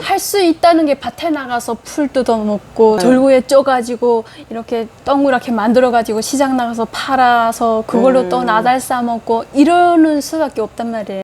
할 수 있다는 게 밭에 나가서 풀 뜯어 먹고 돌구에 쪄가지고 이렇게 동그랗게 만들어가지고 시장 나가서 팔아서 그걸로 또 나달 싸 먹고 이러는 수밖에 없단 말이에요.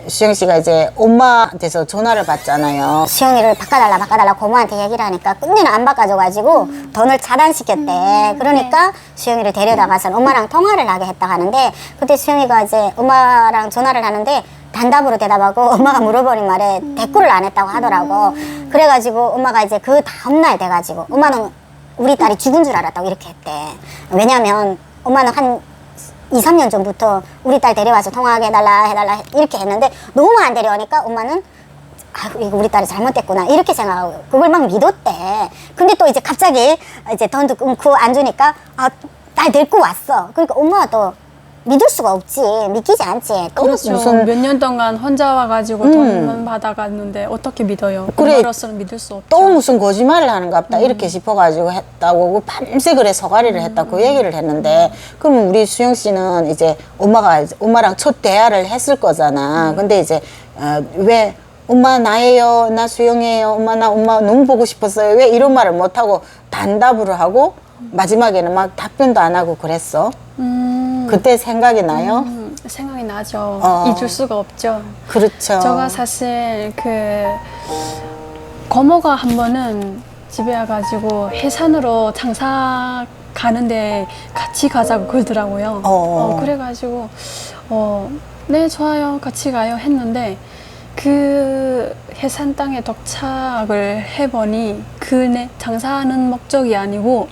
수영 씨가 이제 엄마한테서 전화를 받잖아요. 수영이를 바꿔달라 고모한테 얘기를 하니까 끝내는 안 바꿔줘가지고 돈을 차단시켰대. 그러니까 수영이를 데려다가서 엄마랑 통화를 하게 했다 하는데, 그때 수영이가 이제 엄마랑 전화를 하는데 단답으로 대답하고 엄마가 물어보는 말에 대꾸를 안 했다고 하더라고. 그래가지고 엄마가 이제 그 다음날 돼가지고 엄마는 우리 딸이 죽은 줄 알았다고 이렇게 했대. 왜냐면 엄마는 한 2, 3년 전부터 우리 딸 데려와서 통화하게 해달라 이렇게 했는데 너무 안 데려오니까 엄마는 아이고 이거 우리 딸이 잘못됐구나 이렇게 생각하고 그걸 막 믿었대. 근데 또 이제 갑자기 이제 돈도 끊고 안 주니까 아, 딸 데리고 왔어. 그러니까 엄마가 또 믿을 수가 없지. 믿기지 않지. 그렇죠. 무슨- 몇 년 동안 혼자 와가지고 돈만 받아갔는데 어떻게 믿어요? 그래. 엄마로서는 믿을 수 없죠. 또 무슨 거짓말을 하는가 보다 이렇게 싶어가지고 했다고 밤새 그래 서가리를 했다고 그 얘기를 했는데, 그러면 우리 수영 씨는 이제 엄마랑 첫 대화를 했을 거잖아. 근데 이제 왜 엄마 나예요, 나 수영이에요, 엄마 나 엄마 너무 보고 싶었어요, 왜 이런 말을 못하고 단답으로 하고 마지막에는 막 답변도 안 하고 그랬어? 그때 생각이 나요? 생각이 나죠. 어. 잊을 수가 없죠. 그렇죠. 제가 사실 고모가 한 번은 집에 와가지고 해산으로 장사 가는데 같이 가자고 그러더라고요. 그래가지고 네 좋아요 같이 가요 했는데 그 해산 땅에 도착을 해보니 장사하는 목적이 아니고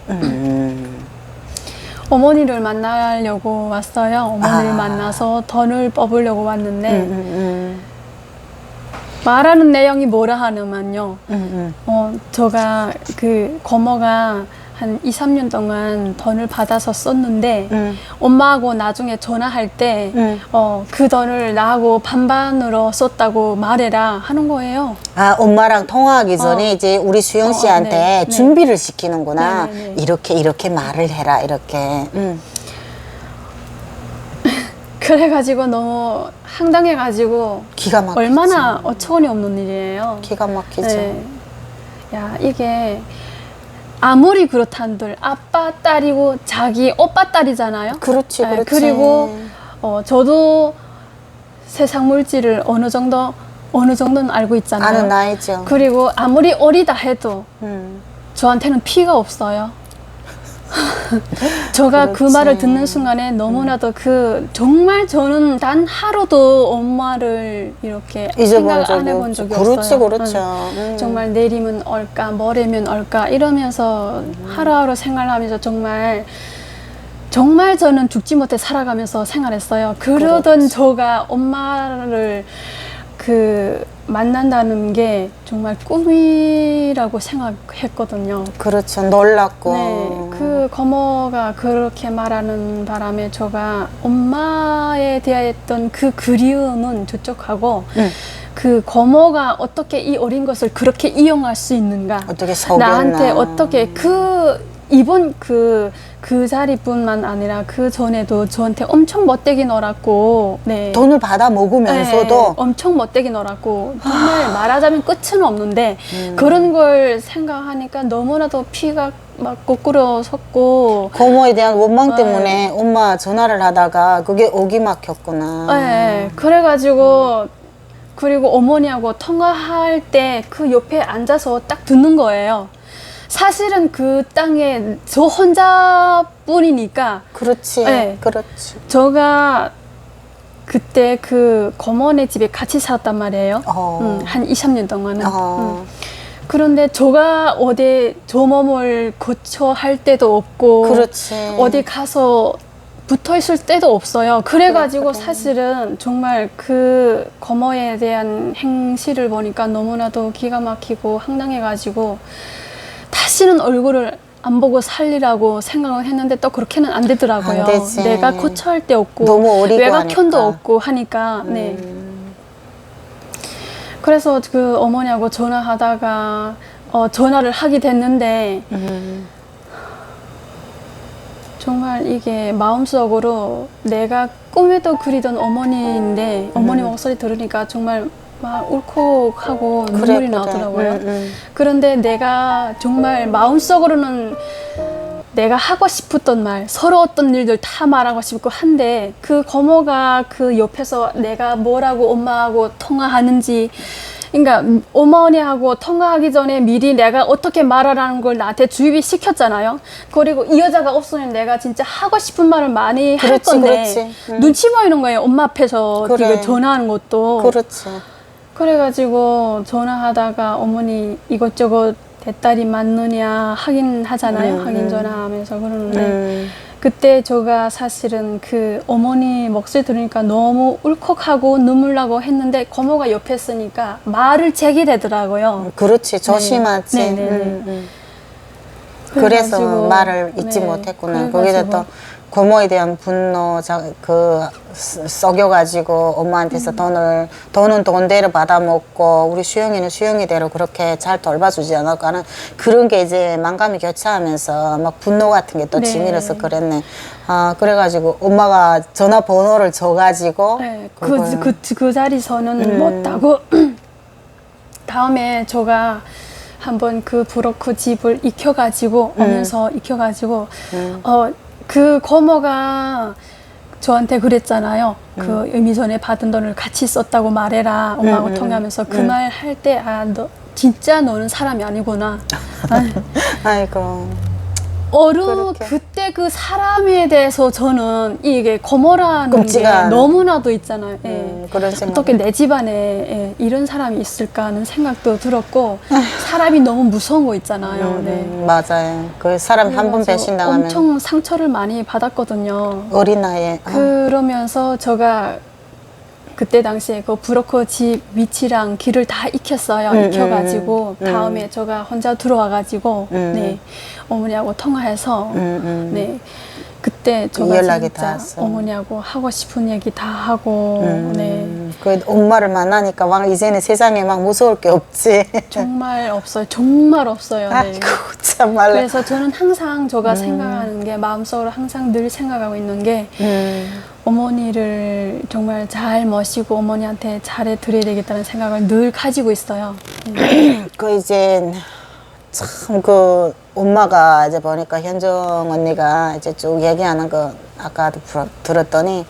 어머니를 만나려고 왔어요. 어머니를 만나서 돈을 뽑으려고 왔는데 말하는 내용이 뭐라 하냐면요. 제가 그 고모가 한 2, 3년 동안 돈을 받아서 썼는데 엄마하고 나중에 전화할 때 그 돈을 나하고 반반으로 썼다고 말해라 하는 거예요. 아, 엄마랑 통화하기 전에 이제 우리 수영 씨한테 네, 네. 준비를 시키는구나. 네, 네, 네. 이렇게 말을 해라, 이렇게. 그래가지고 너무 황당해가지고 기가 막히지. 얼마나 어처구니 없는 일이에요. 기가 막히죠. 네. 야 이게 아무리 그렇단들 아빠 딸이고 자기 오빠 딸이잖아요. 그렇지, 네, 그렇지. 그리고 저도 세상 물질을 어느 정도는 알고 있잖아요. 아는 나이죠. 그리고 아무리 어리다 해도 저한테는 피가 없어요. 제가 그 그렇지. 말을 듣는 순간에 너무나도 정말 저는 단 하루도 엄마를 이렇게 잊어본 생각 안 적이 해본 없죠. 적이 그렇죠, 없어요. 그렇죠. 정말 내리면 올까 모레면 올까 이러면서 하루하루 생활하면서 정말 저는 죽지 못해 살아가면서 생활했어요. 그러던 제가 엄마를 만난다는 게 정말 꿈이라고 생각했거든요. 그렇죠. 놀랍고. 네, 그 고모가 그렇게 말하는 바람에 제가 엄마에 대했던 그 그리움은 저쪽하고 그 고모가 어떻게 이 어린 것을 그렇게 이용할 수 있는가, 어떻게 속였나. 나한테 어떻게 이번 그 자리뿐만 아니라 그 전에도 저한테 엄청 멋대기 놀았고, 네. 돈을 받아 먹으면서도. 네, 엄청 멋대기 놀았고 정말 말하자면 끝은 없는데 그런 걸 생각하니까 너무나도 피가 막 거꾸로 섰고. 고모에 대한 원망 네. 때문에 엄마 전화를 하다가 그게 오기 막혔구나. 네, 그래가지고 그리고 어머니하고 통화할 때 그 옆에 앉아서 딱 듣는 거예요. 사실은 그 땅에 저 혼자뿐이니까. 그렇지. 네. 그렇지. 제가 그때 그 고모네 집에 같이 살았단 말이에요. 한 2, 3년 동안은. 그런데 제가 어디 저 몸을 고쳐할 때도 없고, 그렇지. 어디 가서 붙어 있을 때도 없어요. 그래가지고 사실은 정말 그 고모에 대한 행실을 보니까 너무나도 기가 막히고 황당해가지고 다시는 얼굴을 안 보고 살리라고 생각을 했는데 또 그렇게는 안 되더라고요. 안 되지. 내가 고쳐할 데 없고 너무 어리고 외곽현도 하니까. 없고 하니까. 네. 그래서 그 어머니하고 전화하다가 전화를 하게 됐는데 정말 이게 마음속으로 내가 꿈에도 그리던 어머니인데 어머니 목소리 들으니까 정말 막 울컥하고 눈물이 나더라고요. 그런데 내가 정말 마음속으로는 내가 하고 싶었던 말, 서러웠던 일들 다 말하고 싶고 한데 그 고모가 그 옆에서 내가 뭐라고 엄마하고 통화하는지, 그러니까 어머니하고 통화하기 전에 미리 내가 어떻게 말하라는 걸 나한테 주입이 시켰잖아요. 그리고 이 여자가 없으면 내가 진짜 하고 싶은 말을 많이 할 그렇지, 건데 그렇지. 눈치 보이는 거예요. 엄마 앞에서 그래. 이거 전화하는 것도. 그렇지. 그래가지고 전화하다가 어머니 이것저것 내 딸이 맞느냐 확인하잖아요. 확인 전화하면서 그러는데 그때 제가 사실은 그 어머니 목소리 들으니까 너무 울컥하고 눈물 나고 했는데 고모가 옆에 있으니까 말을 제기되더라고요. 그렇지. 조심하지. 네네네. 그래서 그래가지고, 말을 잊지 네, 못했구나. 그래가지고. 거기다 또 고모에 대한 분노, 썩여가지고 엄마한테서 돈은 돈대로 받아먹고 우리 수영이는 수영이대로 그렇게 잘 돌봐주지 않았고 하는 그런 게 이제 만감이 교차하면서 막 분노 같은 게 또 네. 치밀어서 그랬네. 아, 그래가지고 엄마가 전화번호를 줘가지고 네, 그걸- 그 자리서는 못하고 다음에 제가 한번 그 브로커 집을 익혀가지고 오면서 익혀가지고 그 고모가 저한테 그랬잖아요. 그 이미 전에 받은 돈을 같이 썼다고 말해라. 엄마하고 통화하면서 그 말 할 때 너 진짜 너는 사람이 아니구나. 아이고. 어른 그때 그 사람에 대해서 저는 이게 고모라는 게 끔찍한. 너무나도 있잖아요. 예. 그런 생각. 어떻게 내 집안에 이런 사람이 있을까 하는 생각도 들었고 사람이 너무 무서운 거 있잖아요. 네. 맞아요. 그 사람 한 번 그래가지고 배신당하면 엄청 상처를 많이 받았거든요. 어린 나이에. 그러면서 제가 그때 당시에 그 브로커 집 위치랑 길을 다 익혔어요. 익혀가지고 다음에 제가 혼자 들어와가지고 네 어머니하고 통화해서 네 그때 제가 연락이 진짜 닿았어. 어머니하고 하고 싶은 얘기 다 하고 네 그 엄마를 만나니까 막 이제는 세상에 막 무서울 게 없지. 정말 없어요. 정말 없어요. 네. 아이고 참말로. 그래서 저는 항상 제가 생각하는 게 마음속으로 항상 늘 생각하고 있는 게 어머니를 정말 잘 모시고 어머니한테 잘해 드려야 되겠다는 생각을 늘 가지고 있어요. 그 이제 참 그 엄마가 이제 보니까 현정 언니가 이제 쭉 얘기하는 거 아까도 들었더니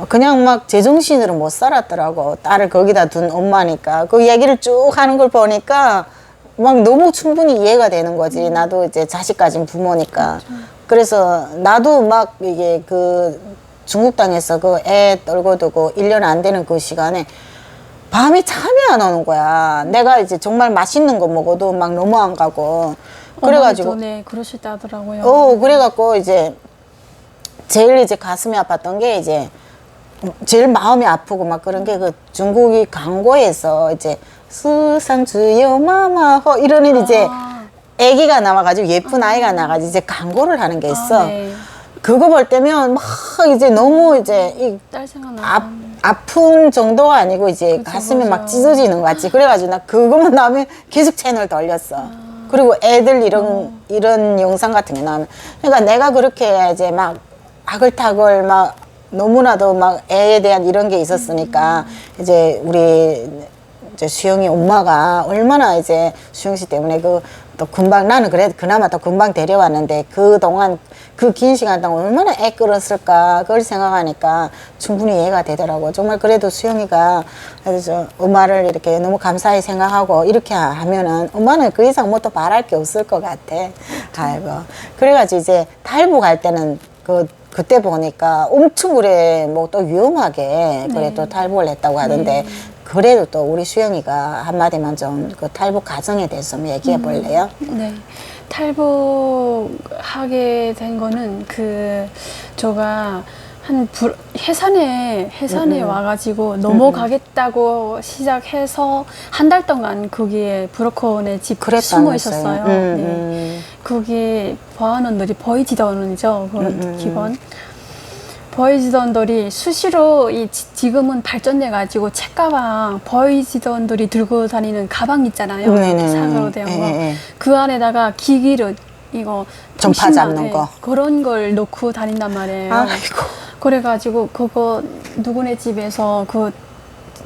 그냥 막 제정신으로 못 살았더라고. 딸을 거기다 둔 엄마니까. 그 얘기를 쭉 하는 걸 보니까 막 너무 충분히 이해가 되는 거지. 나도 이제 자식 가진 부모니까. 그래서 나도 막 이게 그 중국 땅에서 그 애 떨고 두고 1년 안 되는 그 시간에 밤에 잠이 안 오는 거야. 내가 이제 정말 맛있는 거 먹어도 막 너무 안 가고. 그래가지고. 어머니도 네 그러실 때 하더라고요. 그래갖고 이제 제일 이제 가슴이 아팠던 게 이제 제일 마음이 아프고 막 그런 게 그 중국이 광고에서 이제 수상주요 마마호 이러는 이제 애기가 나와가지고 예쁜 아이가 나와가지고 이제 광고를 하는 게 있어. 네. 그거 볼 때면 막 이제 너무 이제 이 딸 생각나. 아픈 정도가 아니고 이제 그쵸, 가슴이 막 맞아요. 찢어지는 것 같지. 그래가지고 나 그것만 나오면 계속 채널 돌렸어. 그리고 애들 이런 영상 같은 게 나오면. 그러니까 내가 그렇게 이제 막 아글타글 막 너무나도 막 애에 대한 이런 게 있었으니까 이제 우리 이제 수영이 엄마가 얼마나 이제 수영 씨 때문에 그 또 금방 나는 그래도 그나마 또 금방 데려왔는데 그 동안 그 긴 시간 동안 얼마나 애 끌었을까 그걸 생각하니까 충분히 이해가 되더라고. 정말 그래도 수영이가 그래서 엄마를 이렇게 너무 감사히 생각하고 이렇게 하면은 엄마는 그 이상 뭐 또 바랄 게 없을 것 같아. 아이고. 그래가지고 이제 탈북 할 때는 그때 보니까 엄청 그래 뭐 또 위험하게 그래 또 탈북을 했다고 하던데 그래도 또 우리 수영이가 한마디만 좀 그 탈북 과정에 대해서 좀 얘기해 볼래요? 네. 탈북하게 된 거는 제가 해산에 와가지고 넘어가겠다고 시작해서 한 달 동안 거기에 브로커네 집 숨어 있었어요. 네. 거기 보안원들이 보이지던이죠. 그 기본. 보이지던들이 수시로 지금은 발전돼가지고 책가방 보이지던들이 들고 다니는 가방 있잖아요. 네네네. 사과로 된 거. 예, 예. 그 안에다가 기기를 이거 전파 잡는 거. 그런 걸 놓고 다닌단 말이에요. 아이고. 그래가지고 그거 누구네 집에서 그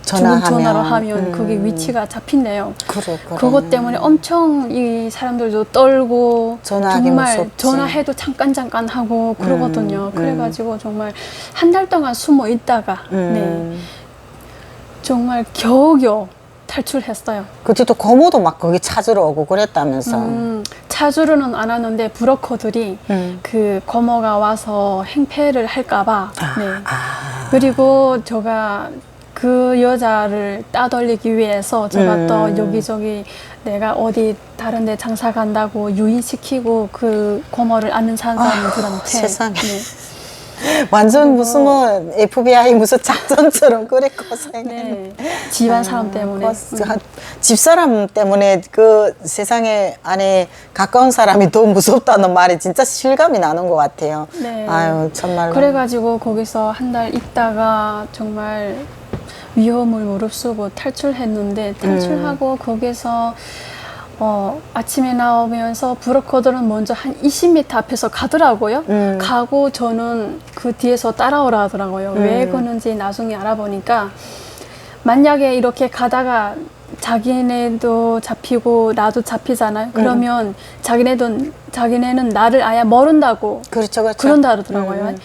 전화하면. 전화로 하면 그게 위치가 잡힌대요. 그래. 그것 때문에 엄청 이 사람들도 떨고 전화하기 정말 무섭지. 전화해도 잠깐 하고 그러거든요. 그래가지고 정말 한 달 동안 숨어 있다가 네, 정말 겨우겨우 탈출했어요. 그때도 고모도 막 거기 찾으러 오고 그랬다면서. 찾으러는 안 하는데 브로커들이 그 고모가 와서 행패를 할까봐. 네. 그리고 제가 그 여자를 따돌리기 위해서 제가 또 여기저기 내가 어디 다른 데 장사 간다고 유인시키고 그 고모를 아는 사람들한테 세상에. 네. 완전 무슨 뭐 FBI 무슨 작전처럼 그래 고생해. 네. 집안 사람 때문에. 집사람 때문에 그 세상에 안에 가까운 사람이 더 무섭다는 말이 진짜 실감이 나는 것 같아요. 네. 아유 참말로. 그래가지고 거기서 한 달 있다가 정말 위험을 무릅쓰고 탈출했는데 탈출하고 거기서 아침에 나오면서 브로커들은 먼저 한 20m 앞에서 가더라고요. 가고 저는 그 뒤에서 따라오라 하더라고요. 왜 그런지 나중에 알아보니까 만약에 이렇게 가다가 자기네도 잡히고 나도 잡히잖아요. 그러면 자기네는 나를 아예 모른다고 그렇죠. 그런다 그러더라고요.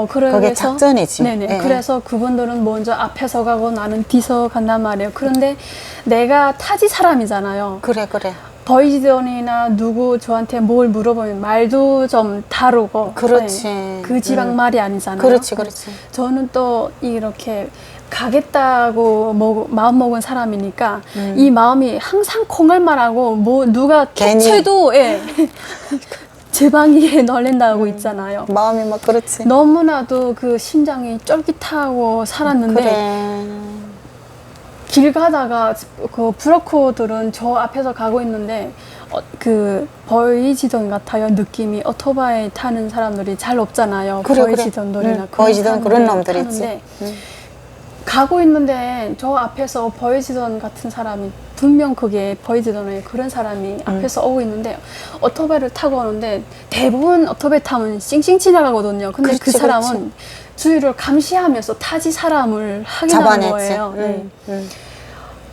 그래서 그게 작전이지. 네네. 예. 그래서 그분들은 먼저 앞에서 가고 나는 뒤서 간단 말이에요. 그런데 내가 타지 사람이잖아요. 그래. 보이지던이나 누구 저한테 뭘 물어보면 말도 좀 다르고 그렇지. 네. 그 지방 말이 아니잖아요. 그렇지. 저는 또 이렇게 가겠다고 마음 먹은 사람이니까 이 마음이 항상 콩알만하고 뭐 누가 괜히. 톡쳐도 예. 제 방에 널린다고 있잖아요. 마음이 막 그렇지. 너무나도 그 심장이 쫄깃하고 살았는데 그래. 길 가다가 그 브로커들은 저 앞에서 가고 있는데 그 보이지던 같아요. 느낌이 오토바이 타는 사람들이 잘 없잖아요. 보이지던들이나 보이지던 그런 놈들 있지. 가고 있는데 저 앞에서 보이지던 같은 사람이 분명 그게 보이지던에 그런 사람이 앞에서 오고 있는데 오토바이를 타고 오는데 대부분 오토바이 타면 싱싱 지나가거든요. 근데 그 그렇지, 사람은 주위를 감시하면서 타지 사람을 확인하는 거예요. 네.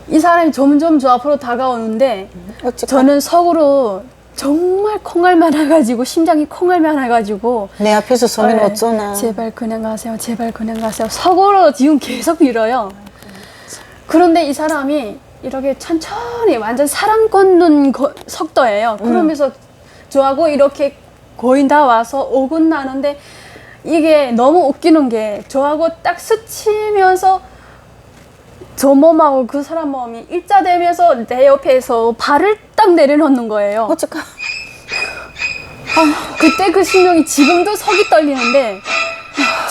이 사람이 점점 저 앞으로 다가오는데 저는 속으로 정말 콩알만해가지고 심장이 콩알만해가지고 내 앞에서 서면 어쩌나. 제발 그냥 가세요. 제발 그냥 가세요. 속으로 지금 계속 빌어요. 그런데 이 사람이 이렇게 천천히 완전 사람 걷는 속도예요. 그러면서 저하고 이렇게 거의 다 와서 오군 나는데 이게 너무 웃기는 게 저하고 딱 스치면서 저 몸하고 그 사람 몸이 일자되면서 내 옆에서 발을 딱 내려놓는 거예요. 어쩌까. 그때 그 심령이 지금도 속이 떨리는데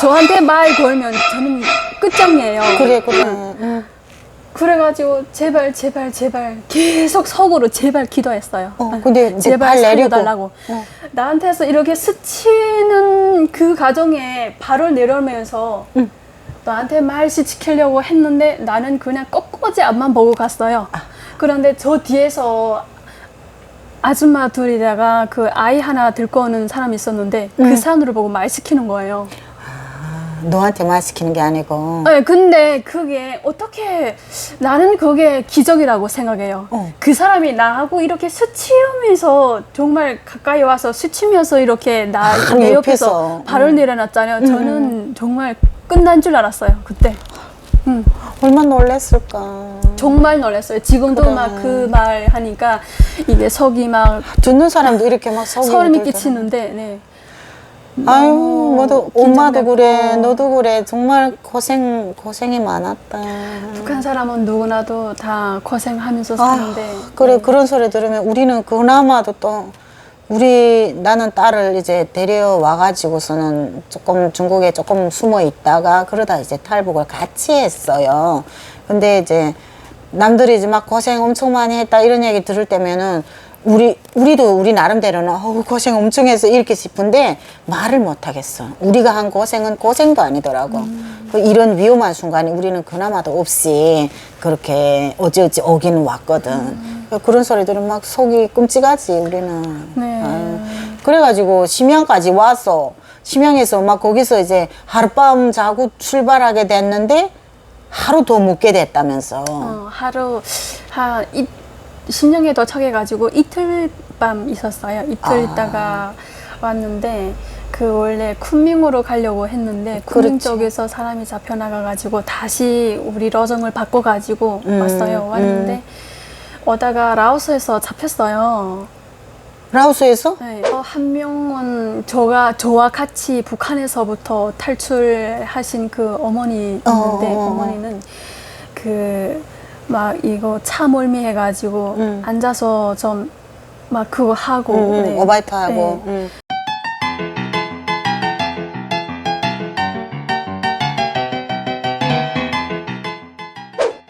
저한테 말 걸면 저는 끝장이에요. 그래. 그래가지고 제발 계속 속으로 제발 기도했어요. 근데 제발 발 내리고. 살려달라고. 나한테서 이렇게 스치는 그 과정에 발을 내려오면서 너한테 말씨 지키려고 했는데 나는 그냥 꺾어지 앞만 보고 갔어요. 그런데 저 뒤에서 아줌마 둘이다가 그 아이 하나 들고 오는 사람이 있었는데 그 사람들을 보고 말 시키는 거예요. 너한테 말 시키는 게 아니고. 네, 근데 그게 어떻게 나는 그게 기적이라고 생각해요. 그 사람이 나하고 이렇게 스치면서 정말 가까이 와서 스치면서 이렇게 내 옆에서 발을 내려놨잖아요. 저는 정말 끝난 줄 알았어요. 그때. 얼마나 놀랬을까. 정말 놀랐어요. 지금도 그래. 막 그 말 하니까 이게 속이 막 듣는 사람도 이렇게 막 소름이 들더라. 끼치는데 네. 아유, 모두 엄마도 긴장되고. 그래, 너도 그래. 정말 고생이 많았다. 북한 사람은 누구나도 다 고생하면서 사는데 그래, 그런 소리 들으면 우리는 그나마도 또 나는 딸을 이제 데려와가지고서는 조금 중국에 조금 숨어 있다가 그러다 이제 탈북을 같이 했어요. 근데 이제 남들이 이제 막 고생 엄청 많이 했다 이런 얘기 들을 때면은 우리도 우리 나름대로는 고생 엄청 했어 이렇게 싶은데 말을 못 하겠어. 우리가 한 고생은 고생도 아니더라고. 이런 위험한 순간에 우리는 그나마도 없이 그렇게 어찌어찌 오기는 왔거든. 그런 소리 들으면 막 속이 끔찍하지 우리는. 네. 아유. 그래가지고 심양까지 왔어. 심양에서 막 거기서 이제 하룻밤 자고 출발하게 됐는데 하루 더 묵게 됐다면서. 하루 신령에 도착해가지고 이틀 밤 있었어요. 이틀 있다가 왔는데 그 원래 쿤밍으로 가려고 했는데 쿤밍 그렇지. 쪽에서 사람이 잡혀 나가가지고 다시 우리 러정을 바꿔가지고 왔어요. 왔는데 오다가 라오스에서 잡혔어요. 라오스에서? 네. 한 명은 저와 같이 북한에서부터 탈출하신 그 어머니 있는데 어머니는 막 이거 차 몰미해가지고 앉아서 좀 막 그거 하고 오바이트 하고.